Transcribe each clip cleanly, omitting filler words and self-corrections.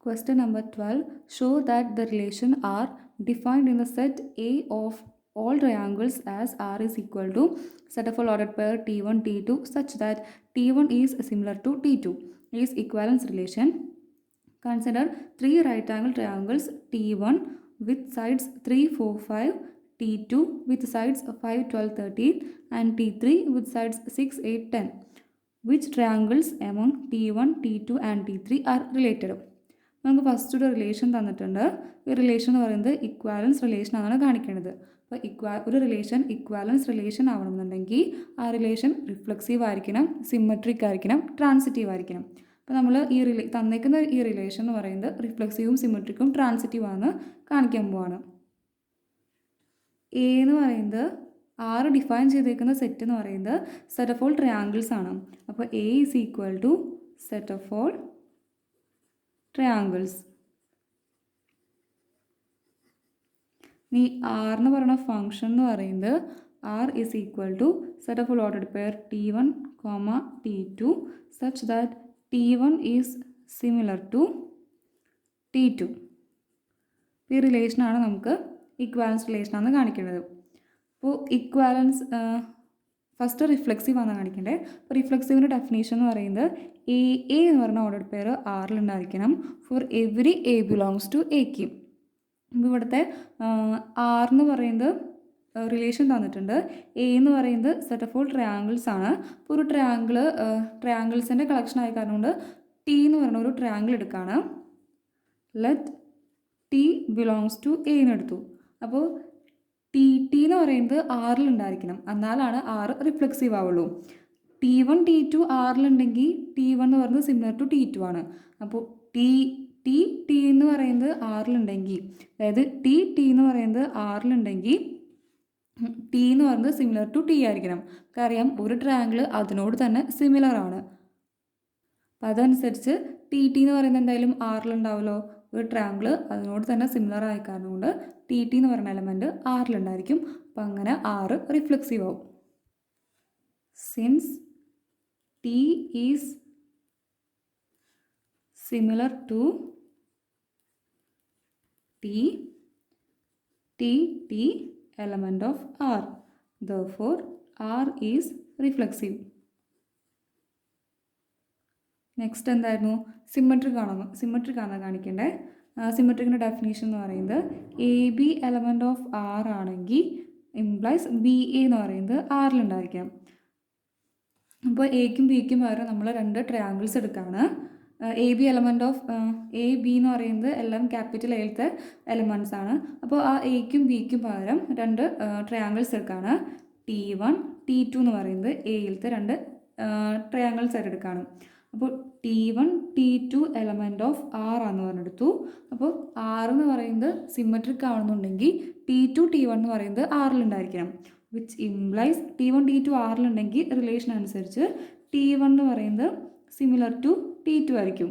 Question number 12. Show that the relation R defined in the set A of all triangles as R is equal to set of all ordered pair T1, T2 such that T1 is similar to T2 is equivalence relation. Consider three right angle triangles T1 with sides 3, 4, 5, T2 with sides 5, 12, 13 and T3 with sides 6, 8, 10. Which triangles among T1, T2 and T3 are related? നമുക്ക് first ഒരു relation തന്നിട്ടുണ്ട്. ഈ relation എന്ന് പറയുന്നത് equivalence relation ആണ് കാണിക്കേണ്ടത്. അപ്പോൾ ഒരു റിലേഷൻ ഇക്വാലൻസ് റിലേഷൻ ആവണമെന്നുണ്ടെങ്കിൽ ആ റിലേഷൻ റിഫ്ലെക്സീവ് ആയിരിക്കണം, സിമ്മട്രിക് ആയിരിക്കണം, ട്രാൻസിറ്റീവ് ആയിരിക്കണം. അപ്പോൾ നമ്മൾ തന്നേക്കുന്ന ഈ റിലേഷൻ എന്ന് പറയുന്നത് റിഫ്ലെക്സീവും സിമ്മട്രിക്കും ട്രാൻസിറ്റീവ് ആണെന്ന് കാണിക്കാൻ പോവാണ്. എ എന്ന് പറയുന്നത് ആറ് ഡിഫൈൻ ചെയ്തേക്കുന്ന സെറ്റ് എന്ന് പറയുന്നത് സെറ്റ് ഓഫ് ഓൾ ട്രയാങ്കിൾസ് ആണ്. അപ്പോൾ A is equal to set of all triangles. ഇനി ആർ എന്ന് പറയുന്ന ഫംഗ്ഷൻ എന്ന് പറയുന്നത് R is equal to set of all ordered pair T1, T2 such that T1 is similar to T2. ഈ റിലേഷനാണ് നമുക്ക് equivalence റിലേഷനാണെന്ന് കാണിക്കേണ്ടത്. അപ്പോൾ ഇക്വാലൻസ് ഫസ്റ്റ് റിഫ്ലെക്സീവ് ആണ് കാണിക്കേണ്ടത്. അപ്പോൾ റിഫ്ലെക്സീവിൻ്റെ ഡെഫിനേഷൻ എന്ന് പറയുന്നത് എ എന്ന് പറയുന്ന ഓർഡർ പെയർ ആറിലുണ്ടായിരിക്കണം for every a belongs to എക്ക്. അപ്പോൾ ഇവിടുത്തെ ആർ എന്ന് പറയുന്നത് റിലേഷൻ തന്നിട്ടുണ്ട്. എ എന്ന് പറയുന്നത് സെറ്റ് ഓഫ് ഓൾ ട്രയാങ്കിൾസ് ആണ്. അപ്പോൾ ഒരു ട്രയാങ്കിൾസിൻ്റെ കളക്ഷൻ ആയ കാരണം കൊണ്ട് ടി എന്ന് പറയുന്ന ഒരു ട്രയാങ്കിൾ എടുക്കുകയാണ്. Let T belongs to A എന്ന് എടുത്തു. അപ്പോൾ ടി എന്ന് പറയുന്നത് ആറിലുണ്ടായിരിക്കണം, എന്നാലാണ് ആറ് റിഫ്ലെക്സീവ് ആവുള്ളൂ. T1, T2 ആറിലുണ്ടെങ്കിൽ T1 എന്ന് പറയുന്നത് സിമിലർ ടു T2 ആണ്. അപ്പോൾ ടി എന്ന് പറയുന്നത് ആറിലുണ്ടെങ്കിൽ, അതായത് ടി എന്ന് പറയുന്നത് ആറിലുണ്ടെങ്കിൽ ടി എന്ന് പറയുന്നത് സിമിലർ ടു ടി ആയിരിക്കണം. അറിയാം ഒരു ട്രയാങ്കിൾ അതിനോട് തന്നെ സിമിലർ ആണ്. അപ്പം അതനുസരിച്ച് ടി എന്ന് പറയുന്നത് എന്തായാലും ആറിലുണ്ടാവുമല്ലോ. ഒരു ട്രയാങ്കിൾ അതിനോട് തന്നെ സിമിലർ ആയ കാരണം കൊണ്ട് ടി എന്ന് പറയുന്ന എലമെൻറ്റ് ആറിലുണ്ടായിരിക്കും. അപ്പം അങ്ങനെ ആറ് റിഫ്ലെക്സീവ് ആവും. Since T is similar to T element of R. Therefore, R is reflexive. Next എന്തായിരുന്നു? സിമ്മട്രിക് ആണ് കാണിക്കേണ്ടത്. സിമ്മട്രിക്കിൻ്റെ ഡെഫിനേഷൻ എന്ന് പറയുന്നത് A B element of R ആണെങ്കിൽ ഇംപ്ലൈസ് ബി എ എന്ന് പറയുന്നത് ആറിലുണ്ടായിരിക്കണം. അപ്പോൾ എക്കും ബിക്കും പകരം നമ്മൾ രണ്ട് ട്രയാങ്കിൾസ് എടുക്കുകയാണ്. A B element of A B എന്ന് പറയുന്നത് എല്ലാം ക്യാപിറ്റൽ എയിലത്തെ എലമെൻറ്റ്സ് ആണ്. അപ്പോൾ ആ എക്കും ബിക്കും പകരം രണ്ട് ട്രയാങ്കിൾസ് എടുക്കുകയാണ്. T1, T2 എന്ന് പറയുന്നത് എയിലത്തെ രണ്ട് ട്രയാങ്കിൾസ് ആയിട്ട് എടുക്കുകയാണ്. അപ്പോൾ T1, T2 element of R ആണെന്ന് പറഞ്ഞെടുത്തു. അപ്പോൾ ആർ എന്ന് പറയുന്നത് സിമ്മട്രിക് ആണെന്നുണ്ടെങ്കിൽ T2, T1 എന്ന് പറയുന്നത് ആറിലുണ്ടായിരിക്കണം. വിച്ച് ഇംപ്ലൈസ് T1, T2 ആറിലുണ്ടെങ്കിൽ റിലേഷൻ അനുസരിച്ച് T1 എന്ന് പറയുന്നത് സിമിലർ ടു T2 ആയിരിക്കും.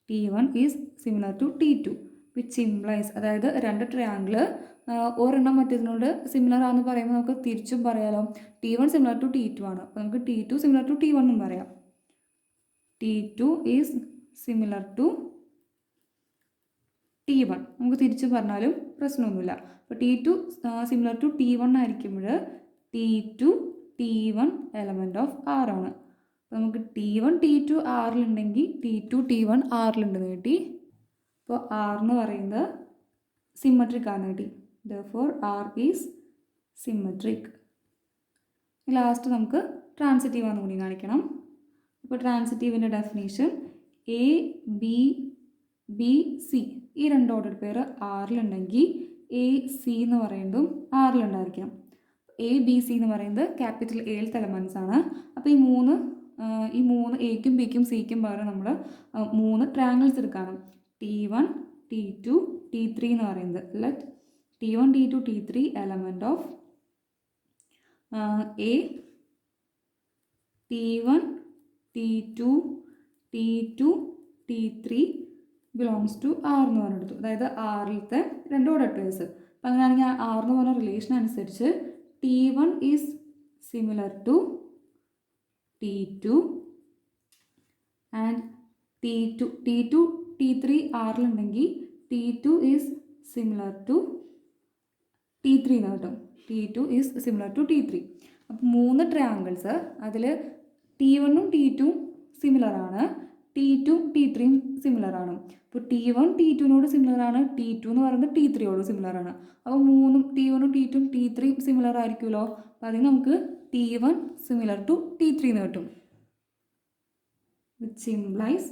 T1 is similar to T2 which implies, അതായത് രണ്ട് ട്രയാങ്കിൾ ഒരെണ്ണം മറ്റേതിനോട് സിമിലർ ആണെന്ന് പറയുമ്പോൾ നമുക്ക് തിരിച്ചും പറയാമല്ലോ. T1 സിമിലർ ടു T2 ആണ്. അപ്പോൾ നമുക്ക് T2 സിമിലർ ടു T1 എന്നും പറയാം. T2 is similar to T1 നമുക്ക് തിരിച്ചു പറഞ്ഞാലും പ്രശ്നമൊന്നുമില്ല. അപ്പോൾ T2 സിമിലർ ടു T1 ആയിരിക്കുമ്പോൾ T2, T1 element of R ആണ്. അപ്പോൾ നമുക്ക് T1, T2 ആറിലുണ്ടെങ്കിൽ T2, T1 ആറിലുണ്ടെന്ന് കിട്ടി. അപ്പോൾ ആർ എന്ന് പറയുന്നത് സിമ്മട്രിക് ആണ് കിട്ടി. Therefore R is symmetric. Last നമുക്ക് ട്രാൻസിറ്റീവ് ആണെന്ന് കൂടി കാണിക്കണം. അപ്പോൾ ട്രാൻസിറ്റീവിൻ്റെ ഡെഫിനേഷൻ എ ബി സി ഈ രണ്ട് ഓർഡർ പേർ ആറിലുണ്ടെങ്കിൽ എ സി എന്ന് പറയുന്നതും ആറിലുണ്ടായിരിക്കണം. എ ബി സി എന്ന് പറയുന്നത് ക്യാപിറ്റൽ എയിലത്തെ എലമെൻറ്റ്സ് ആണ്. അപ്പോൾ ഈ മൂന്ന് എക്കും ബിക്കും സിക്കും പകരം നമ്മൾ മൂന്ന് ട്രയാങ്കിൾസ് എടുക്കുകയാണ്. T1, T2, T3 എന്ന് പറയുന്നത്. Let T1, T2, T3 element of A T1, T2, T3 belongs to R എന്ന് പറഞ്ഞെടുത്തു. അതായത് ആറിലത്തെ രണ്ട് ഓർഡർ പേഴ്സ്. അപ്പം അങ്ങനെയാണെങ്കിൽ ആർ എന്ന് പറഞ്ഞ റിലേഷൻ അനുസരിച്ച് T1 is similar to T2 and T2 T3 ആറിലുണ്ടെങ്കിൽ T2 is similar to T3 എന്ന് കിട്ടും. T2 is similar to T3. അപ്പോൾ 3 ട്രയാങ്കിൾസ് അതിൽ T1ഉം T2ഉം സിമിലർ ആണ്, T2 T3യും സിമിലർ ആണ്. അപ്പോൾ T1 T2നോട് സിമിലർ ആണ്, T2 എന്ന് പറയുന്നത് T3യോട് സിമിലർ ആണ്. അപ്പോൾ T1ഉം T2ഉം T3യും സിമിലർ ആയിരിക്കുമല്ലോ. അപ്പോൾ അതിന് നമുക്ക് T1 സിമിലർ ടു T3 എന്ന് കിട്ടും. which implies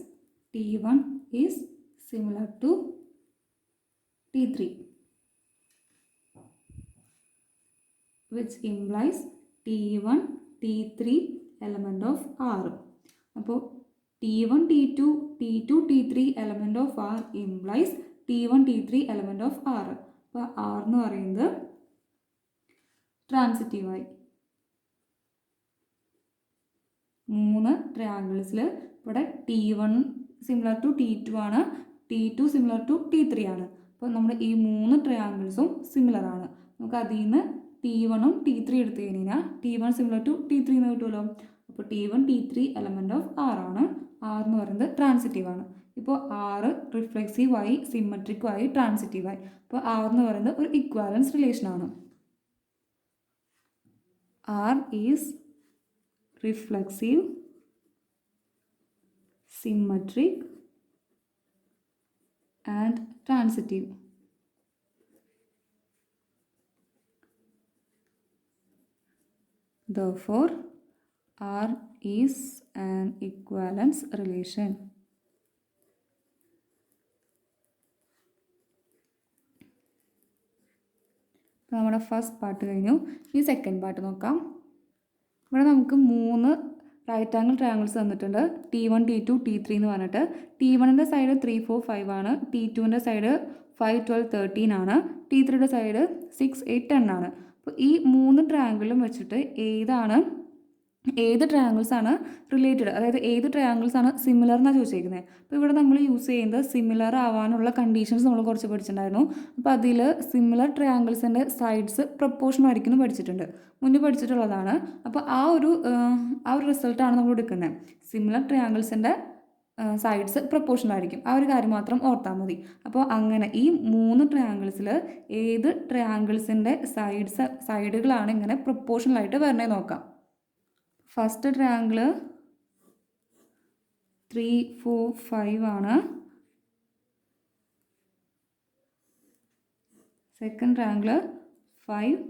T1 is similar to T3, which implies T1 T3 element of R. അപ്പോൾ T1 T2 T2 T3 element of R implies T1 T3 element of R. അപ്പോൾ R എന്ന് പറയുന്നത് ട്രാൻസിറ്റീവായി. 3 ട്രയാങ്കിൾസിൽ ഇവിടെ T1 similar to T2 ആണ്, T2 similar to T3 ആണ്. അപ്പോൾ നമ്മൾ ഈ 3 ട്രയാങ്കിൾസും സിമിലർ ആണ്. നമുക്ക് അതിൽ നിന്ന് T1ഉം T3 എടുത്തു കഴിഞ്ഞാൽ T1 സിമിലർ ടു T3 എന്ന് കിട്ടുമല്ലോ. അപ്പോൾ T1 T3 element of R ആണ്. R എന്ന് പറയുന്നത് ട്രാൻസിറ്റീവാണ്. ഇപ്പോൾ R റിഫ്ലെക്സീവായി, സിമ്മട്രിക്കുമായി, ട്രാൻസിറ്റീവായി. അപ്പോൾ R എന്ന് പറയുന്നത് ഒരു ഇക്വാലൻസ് റിലേഷനാണ്. R is reflexive, symmetric and transitive. Therefore, R is an equivalence relation. അപ്പോൾ നമ്മുടെ ഫസ്റ്റ് പാർട്ട് കഴിഞ്ഞു. ഈ സെക്കൻഡ് പാർട്ട് നോക്കാം. ഇവിടെ നമുക്ക് 3 റൈറ്റ് ആംഗിൾ ട്രയാങ്കിൾസ് തന്നിട്ടുണ്ട്. T1 T2 T3 എന്ന് പറഞ്ഞിട്ട്. T1ൻ്റെ സൈഡ് 3 4 5 ആണ്, T2ൻ്റെ സൈഡ് 5 12 13 ആണ്, T3യുടെ സൈഡ് 6 8 10 ആണ്. അപ്പോൾ ഈ 3 ട്രയാങ്കിളും വെച്ചിട്ട് ഏത് ട്രയാങ്കിൾസ് ആണ് റിലേറ്റഡ്, അതായത് ഏത് ട്രയാങ്കിൾസ് ആണ് സിമിലർ എന്നാണ് ചോദിച്ചിരിക്കുന്നത്. അപ്പോൾ ഇവിടെ നമ്മൾ യൂസ് ചെയ്യുന്നത് സിമിലർ ആവാനുള്ള കണ്ടീഷൻസ് നമ്മൾ കുറച്ച് പഠിച്ചിട്ടുണ്ടായിരുന്നു. അപ്പോൾ അതിൽ സിമിലർ ട്രയാങ്കിൾസിൻ്റെ സൈഡ്സ് പ്രൊപ്പോർഷൻ ആയിരിക്കും പഠിച്ചിട്ടുണ്ട്, മുന്നേ പഠിച്ചിട്ടുള്ളതാണ്. അപ്പോൾ ആ ഒരു റിസൾട്ടാണ് നമ്മൾ എടുക്കുന്നത്. സിമിലർ ട്രയാങ്കിൾസിൻ്റെ സൈഡ്സ് പ്രൊപ്പോർഷൻ ആയിരിക്കും. ആ ഒരു കാര്യം മാത്രം ഓർത്താൽ മതി. അപ്പോൾ അങ്ങനെ ഈ 3 ട്രയാങ്കിൾസിൽ ഏത് ട്രയാങ്കിൾസിൻ്റെ സൈഡുകളാണ് ഇങ്ങനെ പ്രൊപ്പോർഷണലായിട്ട് വരണേ നോക്കാം. ഫസ്റ്റ് ട്രയാങ്കിൾ 3 4 5 ആണ്. സെക്കൻഡ് ട്രയാങ്കിൾ 5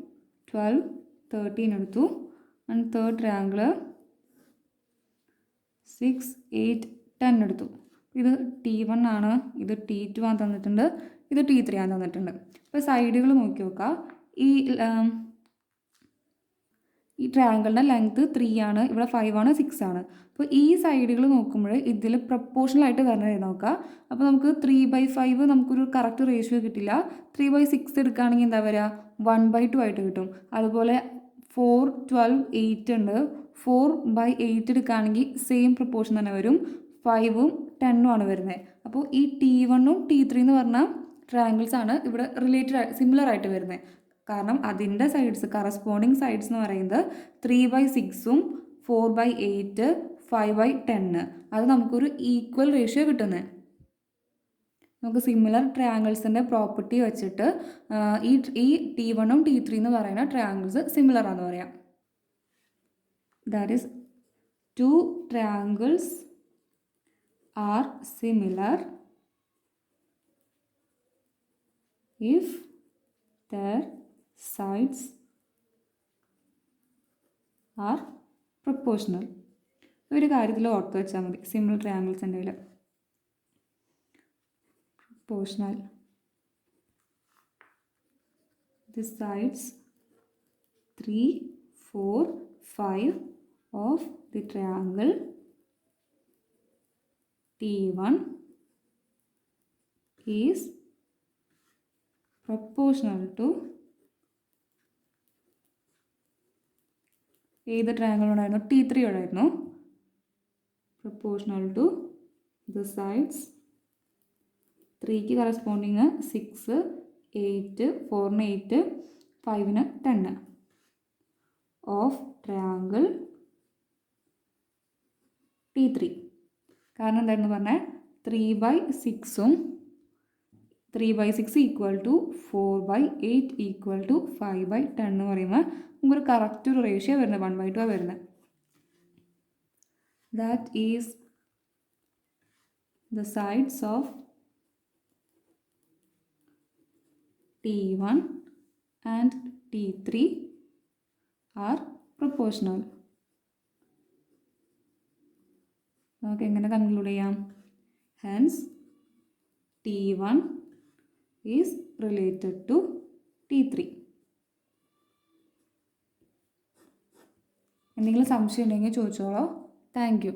12 13 എടുത്തു. ആൻഡ് തേർഡ് ട്രയാങ്കിൾ 6 8 10 എടുത്തു. ഇത് T1 ആണ്, ഇത് T2 ആണ് തന്നിട്ടുണ്ട്, ഇത് T3 ആണ് തന്നിട്ടുണ്ട്. അപ്പോൾ സൈഡുകൾ നോക്കി നോക്കാം. ഈ ട്രയാങ്കിളിൻ്റെ ലെങ്ത്ത് 3 ആണ്, ഇവിടെ 5 ആണ്, 6 ആണ്. അപ്പോൾ ഈ സൈഡുകൾ നോക്കുമ്പോൾ ഇതിൽ പ്രൊപ്പോർഷണലായിട്ട് വരണത് നോക്കുക. അപ്പോൾ നമുക്ക് 3/5 നമുക്കൊരു കറക്റ്റ് റേഷ്യോ കിട്ടില്ല. 3/6 എടുക്കുകയാണെങ്കിൽ എന്താ വരിക, 1/2 ആയിട്ട് കിട്ടും. അതുപോലെ 4 12 8 ഉണ്ട്. 4/8 എടുക്കുകയാണെങ്കിൽ സെയിം പ്രൊപ്പോർഷൻ തന്നെ വരും. 5ഉം 10ഉം ആണ് വരുന്നത്. അപ്പോൾ ഈ T1ഉം T3 എന്ന് പറഞ്ഞ ട്രയാങ്കിൾസ് ആണ് ഇവിടെ സിമിലർ ആയിട്ട് വരുന്നത്. കാരണം അതിൻ്റെ സൈഡ്സ് കറസ്പോണ്ടിങ് സൈഡ്സ് എന്ന് പറയുന്നത് 3/6ഉം 4/8 5/10. അത് നമുക്കൊരു ഈക്വൽ റേഷ്യോ കിട്ടുന്നത്. നമുക്ക് സിമിലർ ട്രയാങ്കിൾസിൻ്റെ പ്രോപ്പർട്ടി വെച്ചിട്ട് ഈ T1ഉം T3 എന്ന് പറയുന്ന ട്രയാങ്കിൾസ് സിമിലർ ആണെന്ന് പറയാം. That is 2 triangles are similar if their sides are proportional. ഒരു കാര്യത്തിൽ ഓർത്ത് വെച്ചാൽ മതി, സിമിലർ ട്രയാങ്കിൾസിൻ്റെ ഉള്ളിൽ proportional. The sides 3 4 5 of the triangle T1 is proportional to ഏത് ട്രയാങ്കിൾ ഉണ്ടായിരുന്നു, T3 ഉണ്ടായിരുന്നു. പ്രൊപ്പോർഷണൽ ടു ദ സൈഡ്സ് 3ക്ക് കറസ്പോണ്ടിങ് 6 8 4ന് 8 5ന് 10 ഓഫ് ട്രയാങ്കിൾ T3. കാരണം എന്തായിരുന്നു പറഞ്ഞാൽ 3/6ഉം 3/6 ഈക്വൽ ടു 4/8 ഈക്വൽ ടു 5/10 എന്ന് പറയുമ്പോൾ നമുക്കൊരു കറക്റ്റ് ഒരു റേഷ്യോ വരുന്നത് 1/2 വരുന്നത്. That is the sides of T1 and T3 are proportional. നമുക്ക് എങ്ങനെ കൺക്ലൂഡ് ചെയ്യാം? Hence T1 is related to T3. എന്തെങ്കിലും സംശയം ഉണ്ടെങ്കിൽ ചോദിച്ചോളൂ. Thank you.